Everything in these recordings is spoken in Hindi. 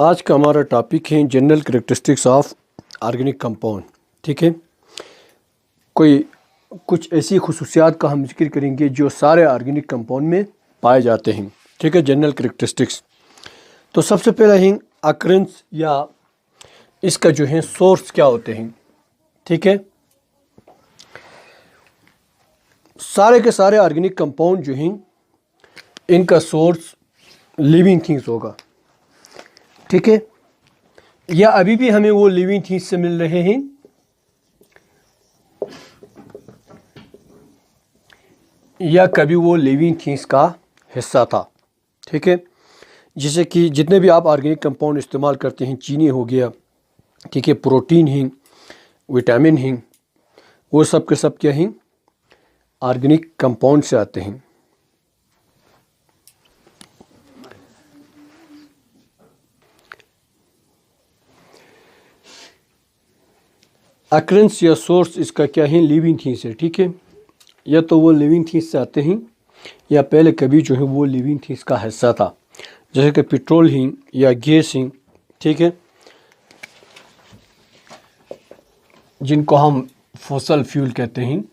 आज का हमारा टॉपिक है general characteristics of organic compound. ठीक है, कुछ ऐसी खुसूसियात का हम जिक्र करेंगे जो सारे ऑर्गेनिक कंपाउंड में पाए जाते हैं। ठीक है, जनरल कैरेक्टरिस्टिक्स। तो सबसे पहला है अकरेंस या इसका जो है सोर्स क्या होते हैं। ठीक है, सारे के सारे ऑर्गेनिक कंपाउंड जो हैं इनका सोर्स लिविंग थिंग्स होगा। ठीक है, या अभी भी हमें वो लिविंग थिंग्स से मिल रहे हैं या कभी वो लिविंग थिंग्स का हिस्सा था। ठीक है, जैसे कि जितने भी आप ऑर्गेनिक कंपाउंड इस्तेमाल करते हैं, चीनी हो गया, ठीक है, प्रोटीन हैं, विटामिन हैं, वो सब के सब क्या हैं, ऑर्गेनिक कंपाउंड से आते हैं। अकरेंस या सोर्स इसका क्या है, लिविंग थिंग्स है। ठीक है, या तो वो लिविंग थिंग्स से आते हैं या पहले कभी जो है वो लिविंग थिंग्स का हिस्सा था, जैसे कि पेट्रोल ही या गैस ही। ठीक है, जिनको हम फॉसल फ्यूल कहते हैं,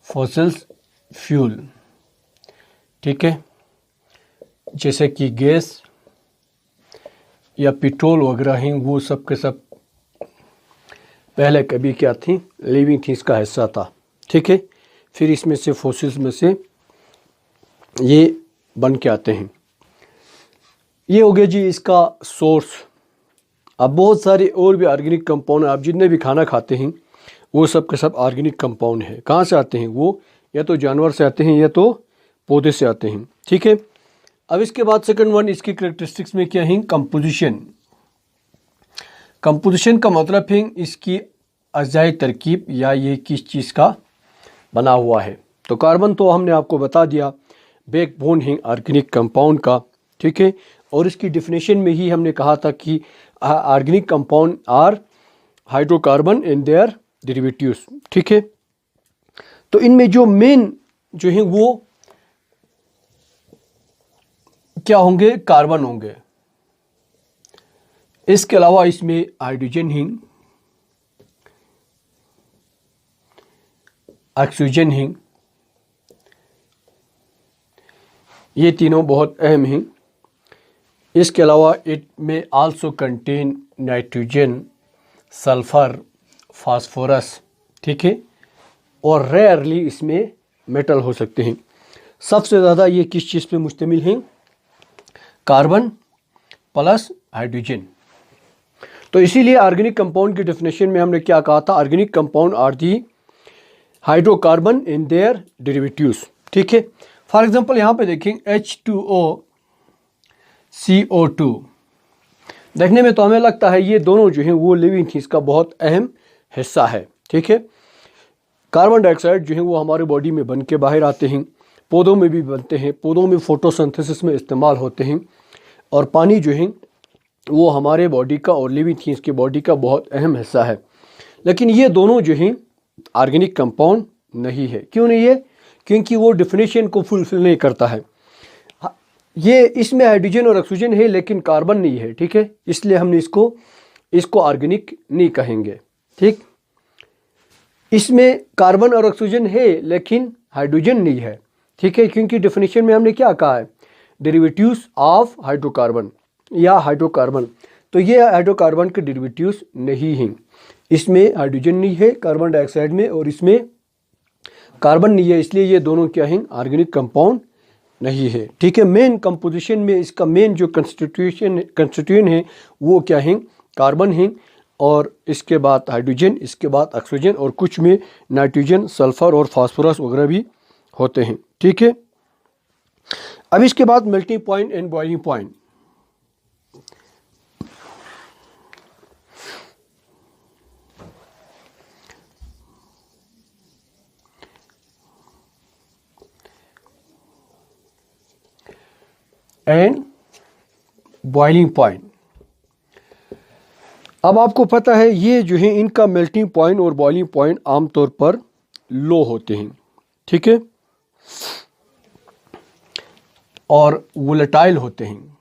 फॉसल फ्यूल। ठीक है, जैसे कि गैस या पेट्रोल वगैरह हैं, वो सब के सब पहले कभी क्या थी, लिविंग थिंग्स का हिस्सा था। ठीक है, फिर इसमें से फॉसिल्स में से ये बन के आते हैं। ये हो गया जी इसका सोर्स। अब बहुत सारे और भी ऑर्गेनिक कंपाउंड, आप जितने भी खाना खाते हैं वो सब के सब ऑर्गेनिक कंपाउंड है। कहाँ से आते हैं वो, या तो जानवर से आते हैं या तो पौधे से आते हैं। ठीक है, अब इसके बाद सेकंड वन, इसकी कैरेक्टरिस्टिक्स में क्या है, कंपोजिशन। कंपोजिशन का मतलब है इसकी अज़ाई तरकीब या ये किस चीज़ का बना हुआ है। तो कार्बन तो हमने आपको बता दिया, बैकबोन है ऑर्गेनिक कंपाउंड का। ठीक है, और इसकी डेफिनेशन में ही हमने कहा था कि organic compound are hydrocarbon and their derivatives. ठीक है, तो इनमें जो मेन जो है वो क्या होंगे, कार्बन होंगे। इसके अलावा इसमें हाइड्रोजन है, ऑक्सीजन है, ये तीनों बहुत अहम हैं। इसके अलावा इट में also contain nitrogen, sulphur, phosphorus. ठीक है, और रेयरली इसमें मेटल हो सकते हैं। सबसे ज़्यादा ये किस चीज़ पे मुश्तमिल हैं, कार्बन प्लस हाइड्रोजन। तो इसीलिए ऑर्गेनिक कंपाउंड की डेफिनेशन में हमने क्या कहा था, organic compound are the hydrocarbon in their derivatives. ठीक है, फॉर एग्जांपल यहाँ पे देखें H2O CO2, देखने में तो हमें लगता है ये दोनों जो हैं वो लिविंग थिंग्स का बहुत अहम हिस्सा है। ठीक है, कार्बन डाइऑक्साइड जो है वो हमारे बॉडी में बन के बाहर आते हैं, पौधों में भी बनते हैं, पौधों में फोटोसिंथेसिस में इस्तेमाल होते हैं, और पानी जो है वो हमारे बॉडी का और लिविंग थिंग्स की बॉडी का बहुत अहम हिस्सा है। लेकिन ये दोनों जो हैं ऑर्गेनिक कंपाउंड नहीं है। क्यों नहीं है, क्योंकि वो डेफिनेशन को फुलफिल नहीं करता है। ये इसमें हाइड्रोजन और ऑक्सीजन है लेकिन कार्बन नहीं है। ठीक है, इसलिए हमने इसको ऑर्गेनिक नहीं कहेंगे। ठीक, इसमें कार्बन और ऑक्सीजन है लेकिन हाइड्रोजन नहीं है। ठीक है, क्योंकि डेफिनेशन में हमने क्या कहा है, डेरिवेटिव्स ऑफ हाइड्रोकार्बन या हाइड्रोकार्बन। तो ये हाइड्रोकार्बन के डेरिवेटिव्स नहीं हैं। इसमें हाइड्रोजन नहीं है कार्बन डाइऑक्साइड में, और इसमें कार्बन नहीं है, इसलिए ये दोनों क्या हैं, ऑर्गेनिक कंपाउंड नहीं है। ठीक है, मेन कंपोजिशन में इसका मेन जो कंस्टिट्यूएंट है वो क्या है, कार्बन है, और इसके बाद हाइड्रोजन, इसके बाद ऑक्सीजन, और कुछ में नाइट्रोजन, सल्फर और फास्फोरस वगैरह भी होते हैं। ठीक है, अब इसके बाद melting point and boiling point. And boiling point. अब आपको पता है ये जो है इनका मेल्टिंग पॉइंट और बॉइलिंग पॉइंट आमतौर पर लो होते हैं। ठीक है, और वोलेटाइल होते हैं।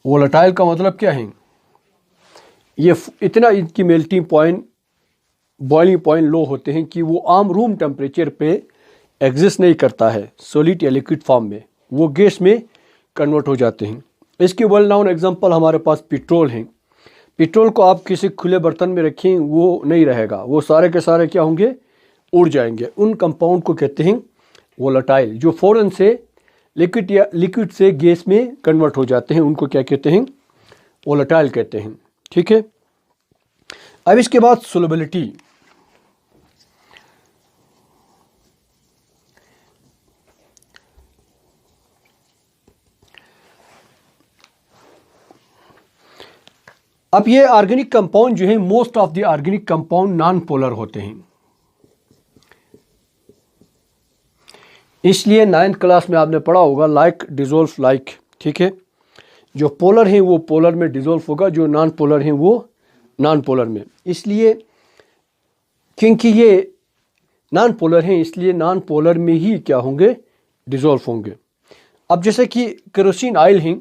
वोलेटाइल का मतलब क्या है, ये इतना इनकी मेल्टिंग पॉइंट, बॉइलिंग पॉइंट लो होते हैं कि वो आम रूम टेम्परेचर पे एग्जिस्ट नहीं करता है सॉलिड या लिक्विड फॉर्म में, वो गैस में कन्वर्ट हो जाते हैं। इसके वेल नाउन एग्जांपल हमारे पास पेट्रोल हैं। पेट्रोल को आप किसी खुले बर्तन में रखें वो नहीं रहेगा, वो सारे के सारे क्या होंगे, उड़ जाएंगे। उन कंपाउंड को कहते हैं वोलेटाइल, जो फ़ौरन से लिक्विड या लिक्विड से गैस में कन्वर्ट हो जाते हैं, उनको क्या कहते हैं, वोलेटाइल कहते हैं। ठीक है, अब इसके बाद सोलबिलिटी। अब ये ऑर्गेनिक कंपाउंड जो है, most of the organic compound non polar होते हैं, इसलिए 9th क्लास में आपने पढ़ा होगा लाइक डिजोल्व लाइक। ठीक है, जो पोलर हैं वो पोलर में डिजोल्व होगा, जो नॉन पोलर हैं वो नॉन पोलर में। इसलिए क्योंकि ये नॉन पोलर हैं इसलिए नॉन पोलर में ही क्या होंगे, डिजोल्व होंगे। अब जैसे कि केरोसिन ऑयल हैं,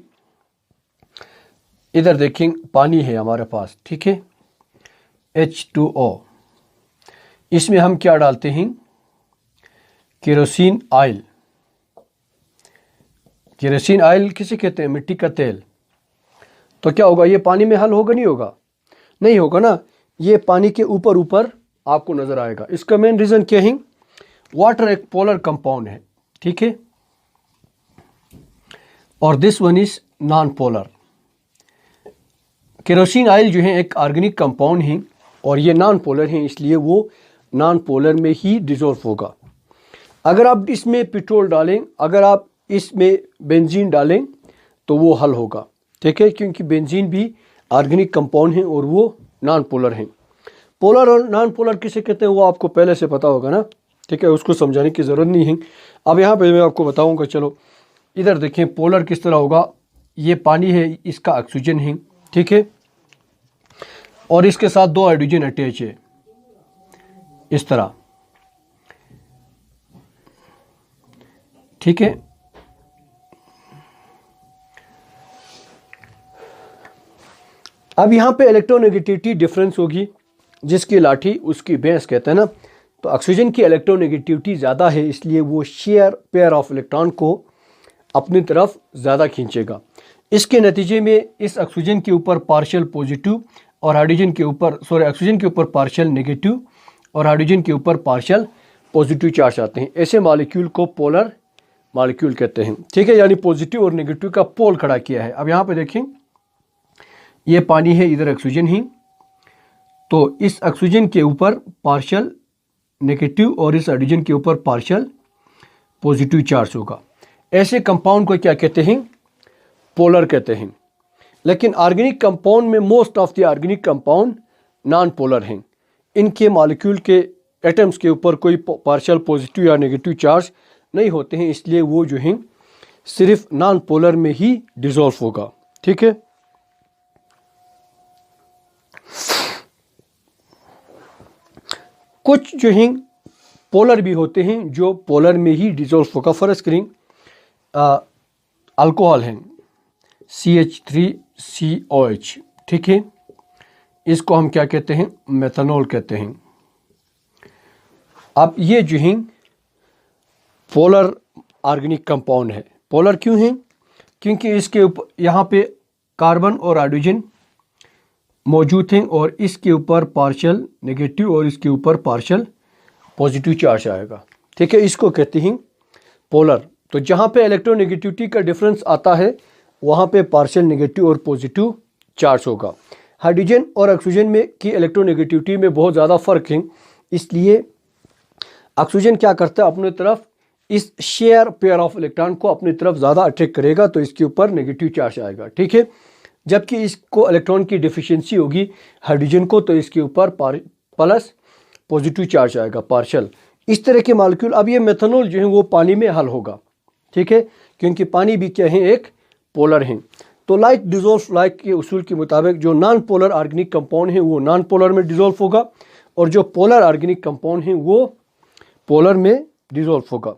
इधर देखें पानी है हमारे पास, ठीक है, H2O, इसमें हम क्या डालते हैं, केरोसिन ऑयल। केरोसिन ऑयल किसे कहते हैं, मिट्टी का तेल। तो क्या होगा, ये पानी में हल होगा, नहीं होगा, नहीं होगा ना, ये पानी के ऊपर ऊपर आपको नजर आएगा। इसका मेन रीजन क्या है, वाटर एक पोलर कंपाउंड है, ठीक है, और this one is non polar. Kerosene oil जो है एक ऑर्गेनिक कंपाउंड है और ये नॉन पोलर है, इसलिए वो नॉन पोलर में ही डिसॉल्व होगा। अगर आप इसमें पेट्रोल डालें, अगर आप इसमें बेंजीन डालें तो वो हल होगा, ठीक है, क्योंकि बेंजीन भी ऑर्गेनिक कंपाउंड है और वो नॉन पोलर हैं। पोलर और नॉन पोलर किसे कहते हैं वो आपको पहले से पता होगा ना, ठीक है, उसको समझाने की ज़रूरत नहीं है। अब यहाँ पे मैं आपको बताऊँगा। चलो इधर देखें पोलर किस तरह होगा, ये पानी है, इसका ऑक्सीजन है, ठीक है, और इसके साथ 2 हाइड्रोजन अटैच है इस तरह, ठीक है। अब यहाँ पे इलेक्ट्रोनेगेटिविटी डिफरेंस होगी, जिसकी लाठी उसकी भैंस कहते हैं ना। तो ऑक्सीजन की इलेक्ट्रोनेगेटिविटी ज़्यादा है, इसलिए वो शेयर पेयर ऑफ इलेक्ट्रॉन को अपनी तरफ ज़्यादा खींचेगा। इसके नतीजे में इस ऑक्सीजन के ऊपर पार्शियल पॉजिटिव और हाइड्रोजन के ऊपर, ऑक्सीजन के ऊपर पार्शियल नेगेटिव और हाइड्रोजन के ऊपर पार्शियल पॉजिटिव चार्ज आते हैं। ऐसे मॉलिक्यूल को पोलर मॉलिक्यूल कहते हैं, ठीक है, यानी पॉजिटिव और नेगेटिव का पोल खड़ा किया है। अब यहाँ पे देखें ये पानी है, इधर ऑक्सीजन ही, तो इस ऑक्सीजन के ऊपर पार्शियल नेगेटिव और इस हाइड्रोजन के ऊपर पार्शियल पॉजिटिव चार्ज होगा। ऐसे कंपाउंड को क्या कहते हैं, पोलर कहते हैं। लेकिन ऑर्गेनिक कंपाउंड में most of the organic compound non polar हैं। इनके मॉलिक्यूल के एटम्स के ऊपर कोई पार्शियल पॉजिटिव या नेगेटिव चार्ज नहीं होते हैं, इसलिए वो जो हैं सिर्फ नॉन पोलर में ही डिसॉल्व होगा, ठीक है। कुछ जो हैं पोलर भी होते हैं जो पोलर में ही डिसॉल्व होगा। फर्स्ट करें अल्कोहल हैं CH3COH, ठीक है, इसको हम क्या कहते हैं, मेथनॉल कहते हैं। अब ये जो हैं पोलर ऑर्गेनिक कंपाउंड है। पोलर क्यों है, क्योंकि इसके ऊपर यहाँ पे कार्बन और हाइड्रोजन मौजूद हैं और इसके ऊपर पार्शियल नेगेटिव और इसके ऊपर पार्शियल पॉजिटिव चार्ज आएगा, ठीक है, इसको कहते हैं पोलर। तो जहाँ पे इलेक्ट्रोनेगेटिविटी का डिफरेंस आता है वहाँ पे पार्शियल नेगेटिव और पॉजिटिव चार्ज होगा। हाइड्रोजन और ऑक्सीजन में की इलेक्ट्रोनेगेटिविटी में बहुत ज़्यादा फ़र्क है, इसलिए ऑक्सीजन क्या करता है, अपने तरफ इस शेयर पेयर ऑफ इलेक्ट्रॉन को अपनी तरफ ज़्यादा अट्रैक्ट करेगा, तो इसके ऊपर नेगेटिव चार्ज आएगा, ठीक है। जबकि इसको इलेक्ट्रॉन की डिफिशियंसी होगी हाइड्रोजन को, तो इसके ऊपर प्लस पॉजिटिव चार्ज आएगा, पार्शियल। इस तरह के मॉलिक्यूल। अब ये मेथनॉल जो है वो पानी में हल होगा, ठीक है, क्योंकि पानी भी क्या है, एक पोलर हैं। तो लाइक डिसॉल्व लाइक के उसूल के मुताबिक जो नॉन पोलर ऑर्गेनिक कंपाउंड है वो नॉन पोलर में डिसॉल्व होगा और जो पोलर ऑर्गेनिक कंपाउंड है वो पोलर में डिसॉल्व होगा।